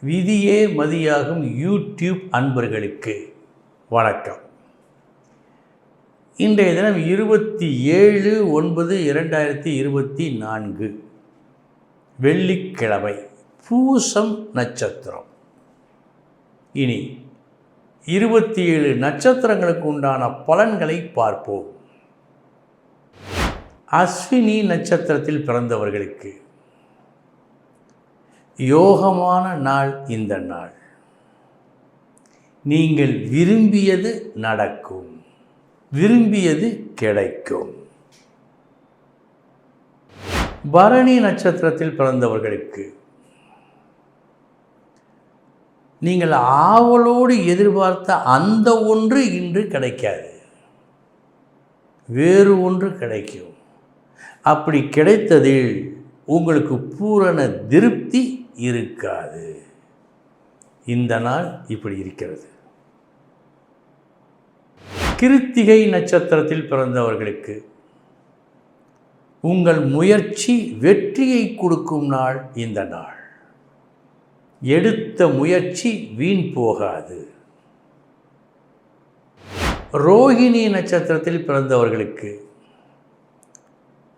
விதியே மதியாகும் யூடியூப் அன்பர்களுக்கு வணக்கம். இன்றைய தினம் 27/9/2024 வெள்ளிக்கிழமை, பூசம் நட்சத்திரம். இனி 27 நட்சத்திரங்களுக்கு உண்டான பலன்களை பார்ப்போம். அஸ்வினி நட்சத்திரத்தில் பிறந்தவர்களுக்கு யோகமான நாள். இந்த நாள் நீங்கள் விரும்பியது நடக்கும், விரும்பியது கிடைக்கும். பரணி நட்சத்திரத்தில் பிறந்தவர்களுக்கு நீங்கள் ஆவலோடு எதிர்பார்த்த அந்த ஒன்று இன்று கிடைக்காது, வேறு ஒன்று கிடைக்கும். அப்படி கிடைத்ததில் உங்களுக்கு பூரண திருப்தி இருக்காது. இந்த நாள் இப்படி இருக்கிறது. கிருத்திகை நட்சத்திரத்தில் பிறந்தவர்களுக்கு உங்கள் முயற்சி வெற்றியை கொடுக்கும் நாள். இந்த நாள் எடுத்த முயற்சி வீண் போகாது. ரோகிணி நட்சத்திரத்தில் பிறந்தவர்களுக்கு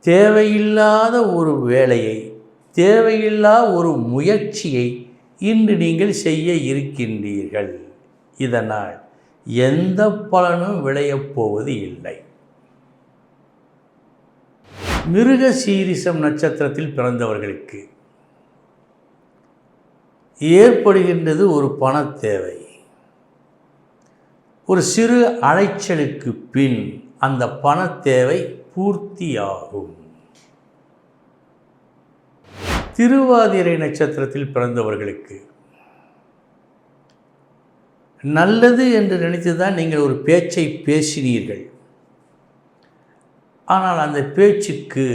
தேவையில்லாத ஒரு வேலையை, தேவையில்லா ஒரு முயற்சியை இன்று நீங்கள் செய்ய இருக்கின்றீர்கள். இதனால் எந்த பலனும் விளையப் போவது இல்லை. மிருகசீரிஷம் நட்சத்திரத்தில் பிறந்தவர்களுக்கு ஏற்படுகின்றது ஒரு பண தேவை. ஒரு சிறு அலைச்சலுக்கு பின் அந்த பண தேவை பூர்த்தியாகும். திருவாதிரை நட்சத்திரத்தில் பிறந்தவர்களுக்கு நல்லது என்று நினைத்துதான் நீங்கள் ஒரு பேச்சை பேசினீர்கள். ஆனால் அந்த பேச்சுக்கு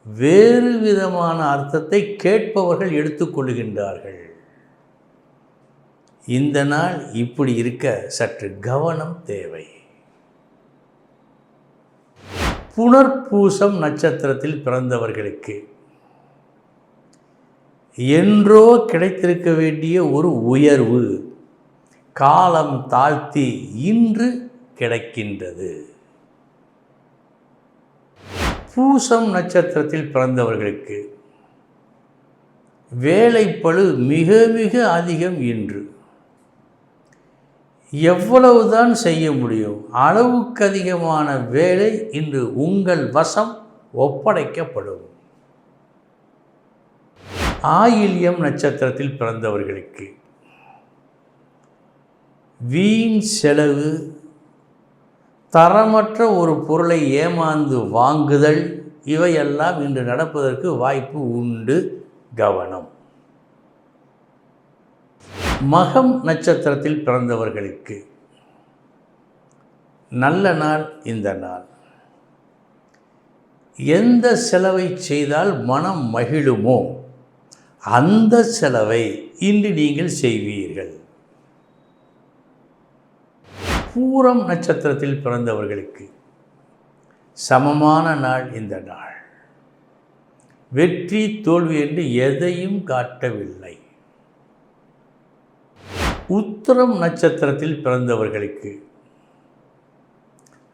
வேறு விதமான அர்த்தத்தை கேட்பவர்கள் எடுத்துக்கொள்கின்றார்கள். இந்த நாள் இப்படி இருக்க சற்று கவனம் தேவை. புனர்பூசம் நட்சத்திரத்தில் பிறந்தவர்களுக்கு என்றோ கிடைத்திருக்க வேண்டிய ஒரு உயர்வு காலம் தாழ்த்தி இன்று கிடைக்கின்றது. பூசம் நட்சத்திரத்தில் பிறந்தவர்களுக்கு வேலைப்பளு மிக மிக அதிகம். இன்று எவ்வளவுதான் செய்ய முடியும்? அளவுக்கு அதிகமான வேலை இன்று உங்கள் வசம் ஒப்படைக்கப்படும். ஆயில்யம் நட்சத்திரத்தில் பிறந்தவர்களுக்கு வீண் செலவு, தரமற்ற ஒரு பொருளை ஏமாந்து வாங்குதல், இவையெல்லாம் இன்று நடப்பதற்கு வாய்ப்பு உண்டு. கவனம். மகம் நட்சத்திரத்தில் பிறந்தவர்களுக்கு நல்ல நாள். இந்த நாள் எந்த செலவை செய்தால் மனம் மகிழுமோ அந்த செலவை இன்று நீங்கள் செய்வீர்கள். பூரம் நட்சத்திரத்தில் பிறந்தவர்களுக்கு சமமான நாள். இந்த நாள் வெற்றி தோல்வி என்று எதையும் காட்டவில்லை. உத்திரம் நட்சத்திரத்தில் பிறந்தவர்களுக்கு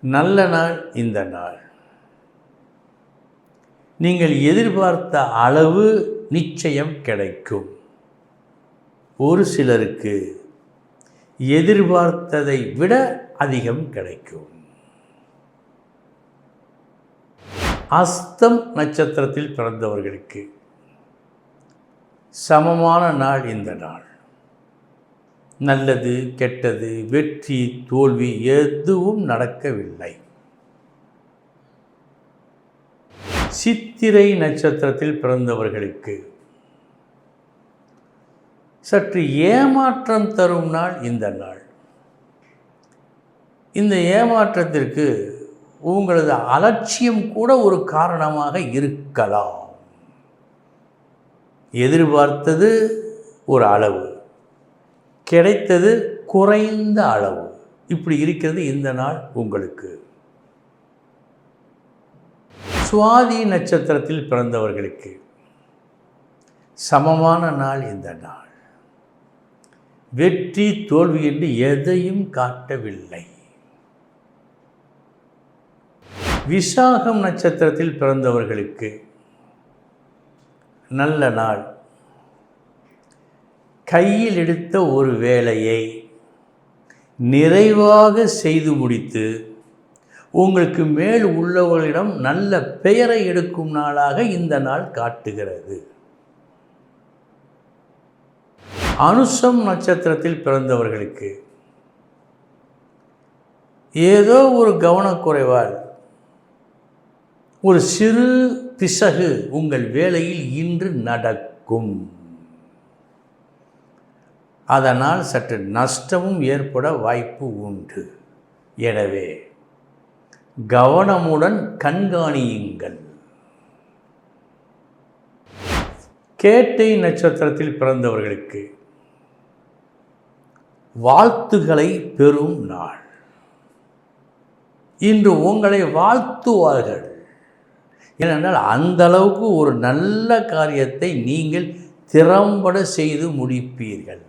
நல்ல நாள். இந்த நாள் நீங்கள் எதிர்பார்த்த அளவு நிச்சயம் கிடைக்கும். ஒரு சிலருக்கு எதிர்பார்த்ததை விட அதிகம் கிடைக்கும். அஸ்தம் நட்சத்திரத்தில் பிறந்தவர்களுக்கு சமமான நாள். இந்த நாள் நல்லது கெட்டது, வெற்றி தோல்வி எதுவும் நடக்கவில்லை. சித்திரை நட்சத்திரத்தில் பிறந்தவர்களுக்கு சற்று ஏமாற்றம் தரும் நாள். இந்த நாள் இந்த ஏமாற்றத்திற்கு உங்களது அலட்சியம் கூட ஒரு காரணமாக இருக்கலாம். எதிர்பார்த்தது ஒரு அளவு, கிடைத்தது குறைந்த அளவு. இப்படி இருக்கிறது இந்த நாள் உங்களுக்கு. சுவாதி நட்சத்திரத்தில் பிறந்தவர்களுக்கு சமமான நாள் இந்த நாள். வெற்றி தோல்வி என்று எதையும் காட்டவில்லை. விசாகம் நட்சத்திரத்தில் பிறந்தவர்களுக்கு நல்ல நாள். கையில் எடுத்த ஒரு வேலையை நிறைவாக செய்து முடித்து உங்களுக்கு மேல் உள்ளவர்களிடம் நல்ல பெயரை எடுக்கும் நாளாக இந்த நாள் காட்டுகிறது. அனுசம் நட்சத்திரத்தில் பிறந்தவர்களுக்கு ஏதோ ஒரு கவனக்குறைவால் ஒரு சிறு பிசகு உங்கள் வேலையில் இன்று நடக்கும். அதனால் சற்று நஷ்டமும் ஏற்பட வாய்ப்பு உண்டு. எனவே கவனமுடன் கண்காணியுங்கள். கேட்டை நட்சத்திரத்தில் பிறந்தவர்களுக்கு வாழ்த்துக்களை பெறும் நாள். இன்று உங்களை வாழ்த்துவார்கள். ஏனென்றால் அந்த அளவுக்கு ஒரு நல்ல காரியத்தை நீங்கள் திறம்பட செய்து முடிப்பீர்கள்.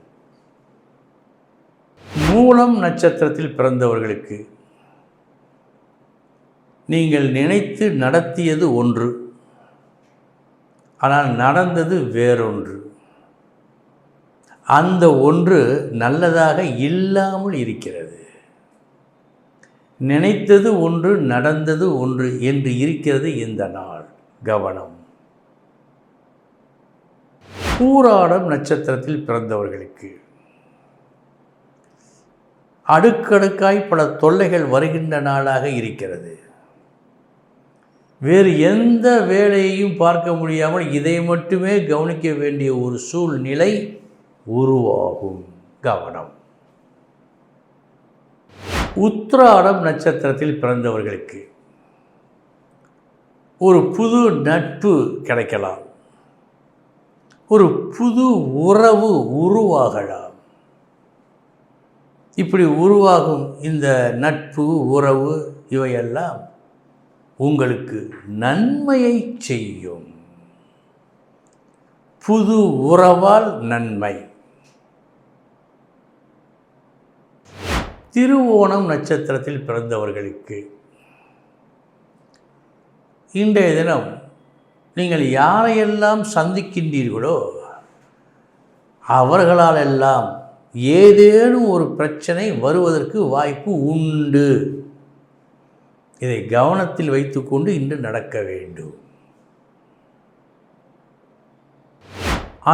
மூலம் நட்சத்திரத்தில் பிறந்தவர்களுக்கு நீங்கள் நினைத்து நடத்தியது ஒன்று, ஆனால் நடந்தது வேறொன்று. அந்த ஒன்று நல்லதாக இல்லாமல் இருக்கிறது. நினைத்தது ஒன்று, நடந்தது ஒன்று என்று இருக்கிறது இந்த நாள். கவனம். பூராடம் நட்சத்திரத்தில் பிறந்தவர்களுக்கு அடுக்கடுக்காய் பல தொல்லைகள் வருகின்ற நாளாக இருக்கிறது. வேறு எந்த வேலையையும் பார்க்க முடியாமல் இதை மட்டுமே கவனிக்க வேண்டிய ஒரு சூழ்நிலை உருவாகும். கவனம். உத்திராடம் நட்சத்திரத்தில் பிறந்தவர்களுக்கு ஒரு புது நட்பு கிடைக்கலாம். ஒரு புது உறவு உருவாகலாம். இப்படி உருவாகும் இந்த நட்பு உறவு இவையெல்லாம் உங்களுக்கு நன்மையை செய்யும். புது உறவால் நன்மை. திருவோணம் நட்சத்திரத்தில் பிறந்தவர்களுக்கு இன்றைய தினம் நீங்கள் யாரையெல்லாம் சந்திக்கின்றீர்களோ அவர்களால் எல்லாம் ஏதேனும் ஒரு பிரச்சனை வருவதற்கு வாய்ப்பு உண்டு. இதை கவனத்தில் வைத்துக்கொண்டு இன்று நடக்க வேண்டும்.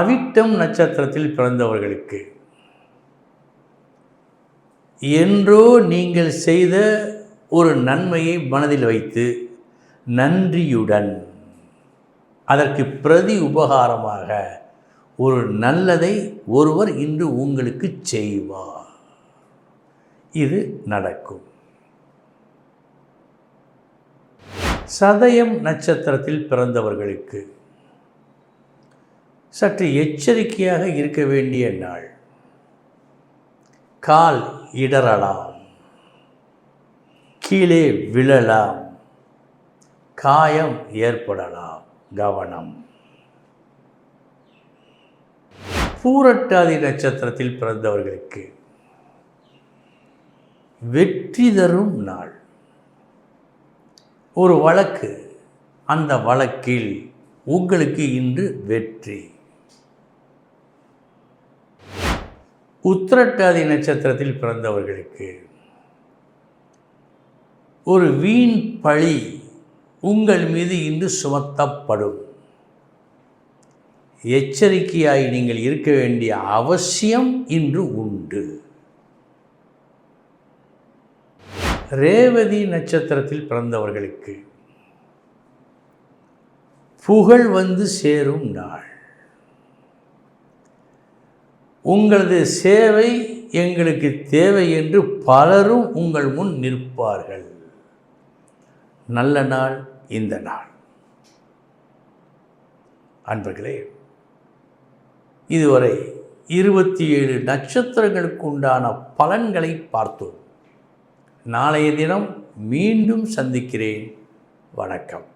அவிட்டம் நட்சத்திரத்தில் பிறந்தவர்களுக்கு என்றோ நீங்கள் செய்த ஒரு நன்மையை மனதில் வைத்து நன்றியுடன் அதற்கு பிரதி உபகாரமாக ஒரு நல்லதை ஒருவர் இன்று உங்களுக்கு செய்வார். இது நடக்கும். சதயம் நட்சத்திரத்தில் பிறந்தவர்களுக்கு சற்று எச்சரிக்கையாக இருக்க வேண்டிய நாள். கால் இடறலாம், கீழே விழலாம், காயம் ஏற்படலாம். கவனம். பூரட்டாதி நட்சத்திரத்தில் பிறந்தவர்களுக்கு வெற்றி தரும் நாள். ஒரு வழக்கு, அந்த வழக்கில் உங்களுக்கு இன்று வெற்றி. உத்திரட்டாதி நட்சத்திரத்தில் பிறந்தவர்களுக்கு ஒரு வீண் பழி உங்கள் மீது இன்று சுமத்தப்படும். எச்சரிக்கையாய் நீங்கள் இருக்க வேண்டிய அவசியம் இன்று உண்டு. ரேவதி நட்சத்திரத்தில் பிறந்தவர்களுக்கு புகழ் வந்து சேரும் நாள். உங்களது சேவை எங்களுக்கு தேவை என்று பலரும் உங்கள் முன் நிற்பார்கள். நல்ல நாள் இந்த நாள். அன்பர்களே, இதுவரை 27 நட்சத்திரங்களுக்கு உண்டான பலன்களை பார்த்தோம். நாளைய தினம் மீண்டும் சந்திக்கிறேன். வணக்கம்.